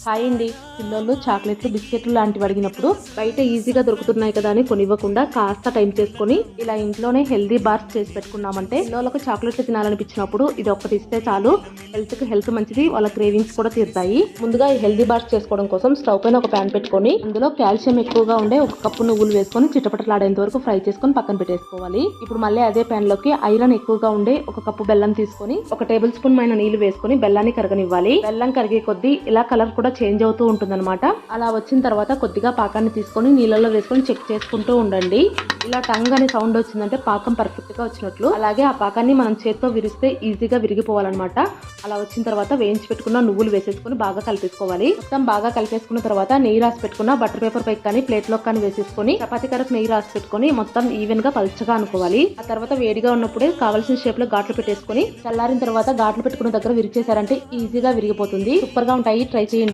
Hi అండి. పిల్లలు చాక్లెట్లు బిస్కెట్లు లాంటివి అడిగినప్పుడు బయట ఈజీగా దొరుకుతున్నాయి కదా అని కొనివ్వకుండా కాస్త టైం చేసుకొని ఇలా ఇంట్లోనే హెల్దీ బార్స్ చేసి పెట్టుకున్నామంటే పిల్లలకు చాక్లెట్లు తినాలనిపించినప్పుడు ఇది ఒక్కటి ఇస్తే చాలు. హెల్త్ మంచిది, వాళ్ళ క్రేవింగ్స్ కూడా తీరుతాయి. ముందుగా ఈ హెల్దీ బార్స్ చేసుకోవడం కోసం స్టవ్ పైన ఒక ప్యాన్ పెట్టుకొని అందులో కాల్షియం ఎక్కువగా ఉండే ఒక కప్పు నువ్వులు వేసుకొని చిటపటలాడేంత వరకు ఫ్రై చేసుకొని పక్కన పెట్టేసుకోవాలి. ఇప్పుడు మళ్ళీ అదే ప్యాన్ లోకి ఐరన్ ఎక్కువగా ఉండే ఒక కప్పు బెల్లం తీసుకొని ఒక టేబుల్ స్పూన్ మైన నీళ్లు వేసుకొని బెల్లాన్ని కరగనివ్వాలి. బెల్లం కరిగే కొద్దీ ఇలా కలర్ కూడా చేంజ్ అవుతూ ఉంటుందన్నమాట. అలా వచ్చిన తర్వాత కొద్దిగా పాకాన్ని తీసుకొని నీళ్ళలో వేసుకొని చెక్ చేసుకుంటూ ఉండండి. ఇలా టంగ్ అనే సౌండ్ వచ్చిందంటే పాకం పర్ఫెక్ట్ గా వచ్చినట్లు. అలాగే ఆ పాకాన్ని మనం చేత్తో విరిస్తే ఈజీగా విరిగిపోవాలన్నమాట. అలా వచ్చిన తర్వాత వేయించి పెట్టుకున్న నువ్వులు వేసేసుకుని బాగా కలిపేసుకోవాలి. మొత్తం బాగా కలిపేసుకున్న తర్వాత నెయ్యి రాసి పెట్టుకున్న బటర్ పేపర్ పై కానీ ప్లేట్ లో కానీ వేసేసుకొని చపాతీ కరకు నెయ్యి రాసి పెట్టుకొని మొత్తం ఈవెన్ గా పల్చగా అనుకోవాలి. ఆ తర్వాత వేడిగా ఉన్నప్పుడే కావాల్సిన షేప్ లో ఘాట్లు పెట్టేసుకొని చల్లారిన తర్వాత ఘాట్లు పెట్టుకున్న దగ్గర విరిచేసారంటే ఈజీగా విరిగిపోతుంది. సూపర్ గా ఉంటాయి, ట్రై చేయండి.